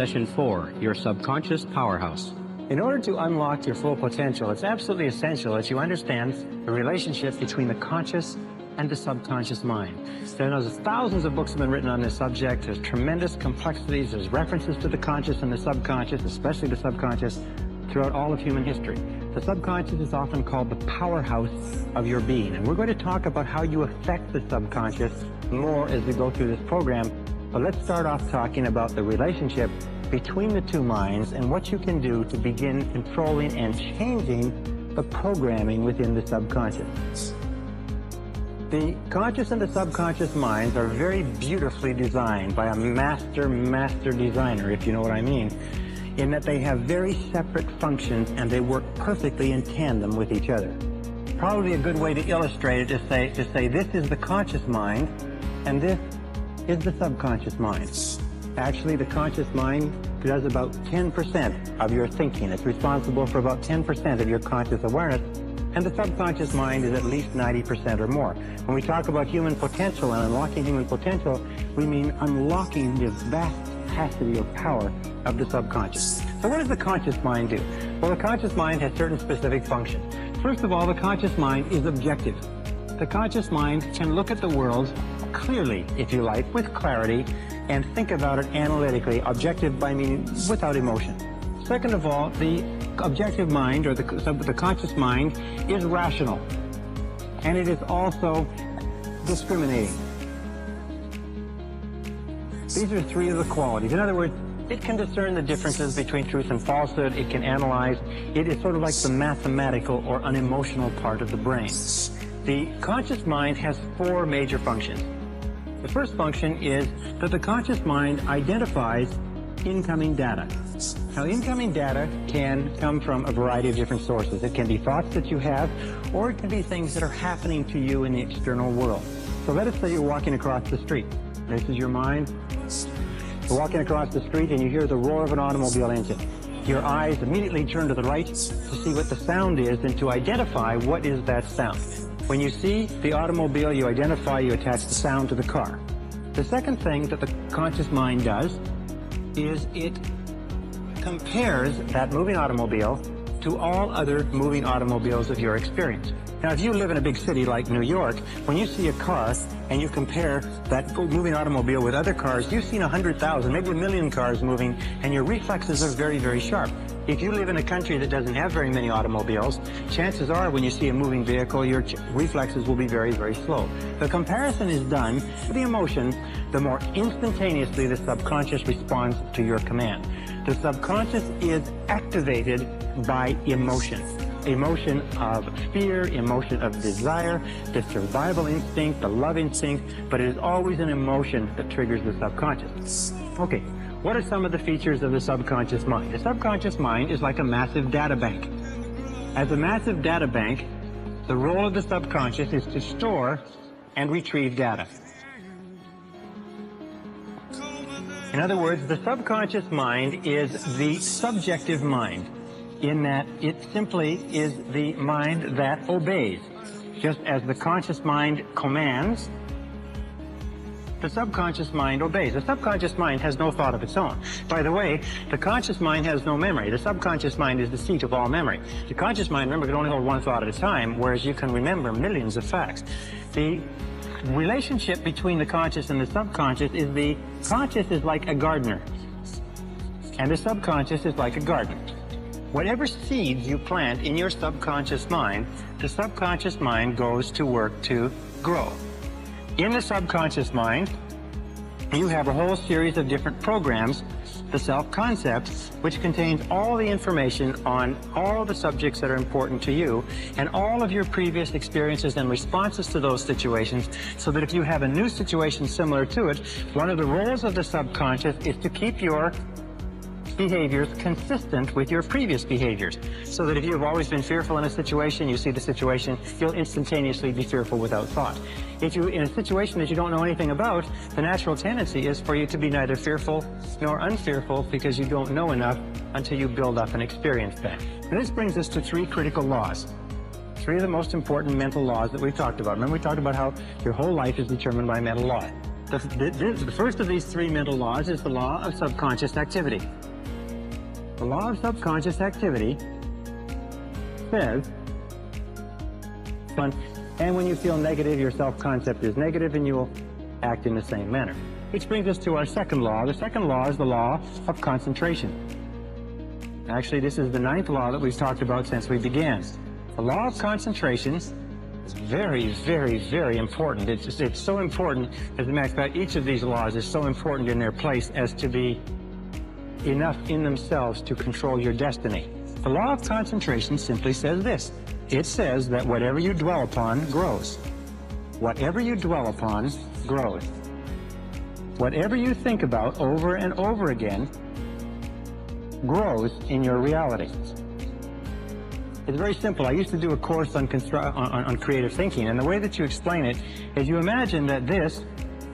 Session 4, Your Subconscious Powerhouse. In order to unlock your full potential, it's absolutely essential that you understand the relationship between the conscious and the subconscious mind. There's thousands of books have been written on this subject. There's tremendous complexities. There's references to the conscious and the subconscious, especially the subconscious, throughout all of human history. The subconscious is often called the powerhouse of your being, and we're going to talk about how you affect the subconscious more as we go through this program. But let's start off talking about the relationship between the two minds and what you can do to begin controlling and changing the programming within the subconscious. The conscious and the subconscious minds are very beautifully designed by a master designer, if you know what I mean, in that they have very separate functions and they work perfectly in tandem with each other. Probably a good way to illustrate it is to say this is the conscious mind and this is the subconscious mind. Actually, the conscious mind does about 10% of your thinking. It's responsible for about 10% of your conscious awareness, and the subconscious mind is at least 90% or more. When we talk about human potential and unlocking human potential, we mean unlocking the vast capacity or power of the subconscious. So what does the conscious mind do? Well, the conscious mind has certain specific functions. First of all, the conscious mind is objective. The conscious mind can look at the world clearly, if you like, with clarity, and think about it analytically. Objective by meaning without emotion. Second of all, the objective mind, or the conscious mind, is rational, and it is also discriminating. These are three of the qualities. In other words, it can discern the differences between truth and falsehood. It can analyze. It is sort of like the mathematical or unemotional part of the brain. The conscious mind has four major functions. The first function is that the conscious mind identifies incoming data. Now, incoming data can come from a variety of different sources. It can be thoughts that you have, or it can be things that are happening to you in the external world. So let us say you're walking across the street. This is your mind. You're walking across the street and you hear the roar of an automobile engine. Your eyes immediately turn to the right to see what the sound is and to identify what is that sound. When you see the automobile, you identify, you attach the sound to the car. The second thing that the conscious mind does is it compares that moving automobile to all other moving automobiles of your experience. Now, if you live in a big city like New York, when you see a car and you compare that moving automobile with other cars, you've seen 100,000, maybe 1 million cars moving, and your reflexes are very, very sharp. If you live in a country that doesn't have very many automobiles, chances are when you see a moving vehicle, your reflexes will be very, very slow. The comparison is done with the emotion, the more instantaneously the subconscious responds to your command. The subconscious is activated by emotion. Emotion of fear, emotion of desire, the survival instinct, the love instinct, but it is always an emotion that triggers the subconscious. Okay, what are some of the features of the subconscious mind? The subconscious mind is like a massive data bank. As a massive data bank, the role of the subconscious is to store and retrieve data. In other words, the subconscious mind is the subjective mind, in that it simply is the mind that obeys. Just as the conscious mind commands, the subconscious mind obeys. The subconscious mind has no thought of its own. By the way, the conscious mind has no memory. The subconscious mind is the seat of all memory. The conscious mind, remember, can only hold one thought at a time, whereas you can remember millions of facts. The relationship between the conscious and the subconscious is the conscious is like a gardener, and the subconscious is like a gardener. Whatever seeds you plant in your subconscious mind, the subconscious mind goes to work to grow. In the subconscious mind, you have a whole series of different programs, the self-concept, which contains all the information on all the subjects that are important to you and all of your previous experiences and responses to those situations, so that if you have a new situation similar to it, one of the roles of the subconscious is to keep your behaviors consistent with your previous behaviors, so that if you've always been fearful in a situation, you see the situation, you'll instantaneously be fearful without thought. If you're in a situation that you don't know anything about, the natural tendency is for you to be neither fearful nor unfearful, because you don't know enough until you build up and experience that. And this brings us to three critical laws. Three of the most important mental laws that we've talked about. Remember, we talked about how your whole life is determined by mental law. The first of these three mental laws is the law of subconscious activity. The law of subconscious activity says, and when you feel negative, your self-concept is negative and you will act in the same manner. Which brings us to our second law. The second law is the law of concentration. Actually, this is the ninth law that we've talked about since we began. The law of concentration is very, very, very important. It's so important, as a matter of fact, each of these laws is so important in their place as to be enough in themselves to control your destiny. The law of concentration simply says this. It says that whatever you dwell upon grows. Whatever you dwell upon grows. Whatever you think about over and over again grows in your reality. It's very simple. I used to do a course on creative thinking, and the way that you explain it is you imagine that this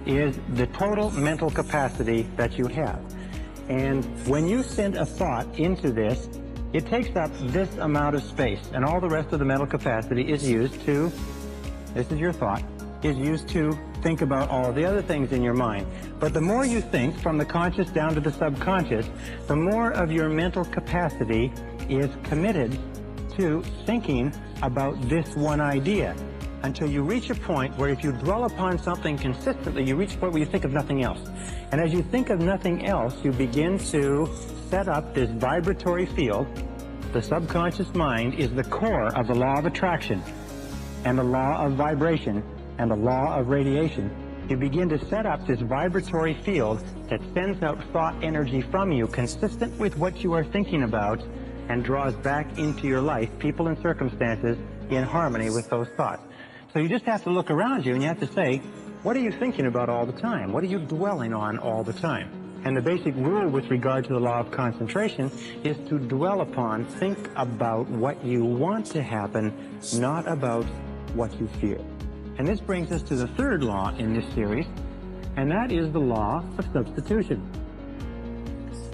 is the total mental capacity that you have. And when you send a thought into this, it takes up this amount of space, and all the rest of the mental capacity is used to, this is your thought, is used to think about all of the other things in your mind. But the more you think, from the conscious down to the subconscious, the more of your mental capacity is committed to thinking about this one idea, until you reach a point where if you dwell upon something consistently, you reach a point where you think of nothing else. And as you think of nothing else, you begin to set up this vibratory field. The subconscious mind is the core of the law of attraction and the law of vibration and the law of radiation. You begin to set up this vibratory field that sends out thought energy from you consistent with what you are thinking about and draws back into your life people and circumstances in harmony with those thoughts. So you just have to look around you and you have to say, what are you thinking about all the time? What are you dwelling on all the time? And the basic rule with regard to the law of concentration is to dwell upon, think about what you want to happen, not about what you fear. And this brings us to the third law in this series, and that is the law of substitution.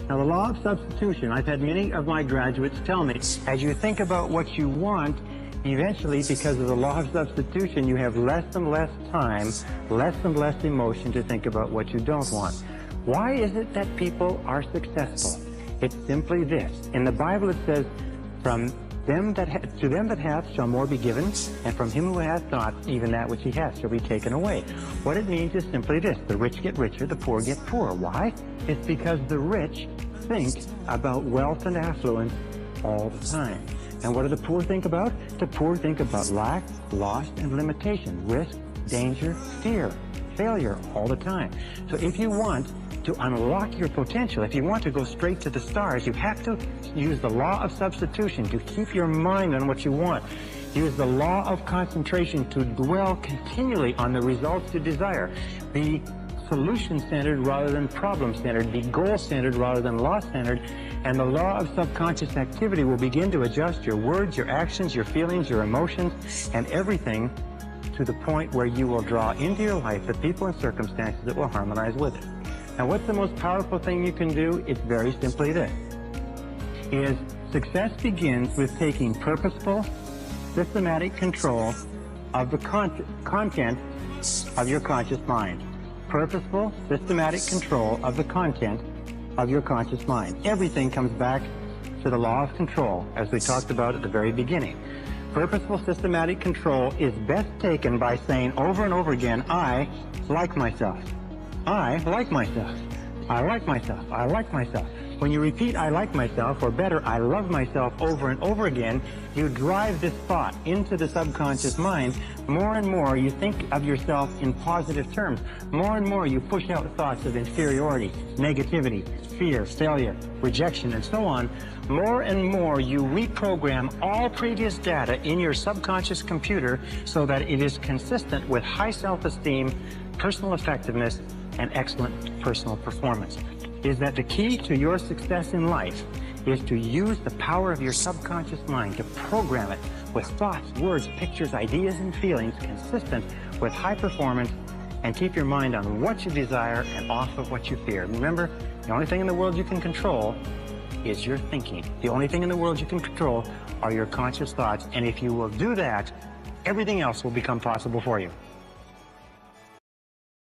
Now, the law of substitution, I've had many of my graduates tell me, as you think about what you want, eventually, because of the law of substitution, you have less and less time, less and less emotion to think about what you don't want. Why is it that people are successful? It's simply this. In the Bible it says, to them that hath shall more be given, and from him who hath not, even that which he hath shall be taken away. What it means is simply this. The rich get richer, the poor get poorer. Why? It's because the rich think about wealth and affluence all the time. And what do the poor think about? The poor think about lack, loss, and limitation, risk, danger, fear, failure all the time. So if you want to unlock your potential, if you want to go straight to the stars, you have to use the law of substitution to keep your mind on what you want. Use the law of concentration to dwell continually on the results you desire. Be solution-centered rather than problem-centered. Be goal-centered rather than loss-centered. And the law of subconscious activity will begin to adjust your words, your actions, your feelings, your emotions, and everything to the point where you will draw into your life the people and circumstances that will harmonize with it. Now, what's the most powerful thing you can do? It's very simply this. Success begins with taking purposeful, systematic control of the content of your conscious mind. Purposeful, systematic control of the content of your conscious mind. Everything comes back to the law of control, as we talked about at the very beginning. Purposeful, systematic control is best taken by saying over and over again, I like myself. I like myself. I like myself. I like myself. When you repeat, I like myself, or better, I love myself over and over again, you drive this thought into the subconscious mind. More and more you think of yourself in positive terms. More and more you push out thoughts of inferiority, negativity, fear, failure, rejection, and so on. More and more you reprogram all previous data in your subconscious computer so that it is consistent with high self-esteem, personal effectiveness, and excellent personal performance. Is that the key to your success in life is to use the power of your subconscious mind to program it with thoughts, words, pictures, ideas, and feelings consistent with high performance, and keep your mind on what you desire and off of what you fear. Remember, the only thing in the world you can control is your thinking. The only thing in the world you can control are your conscious thoughts, and if you will do that, everything else will become possible for you.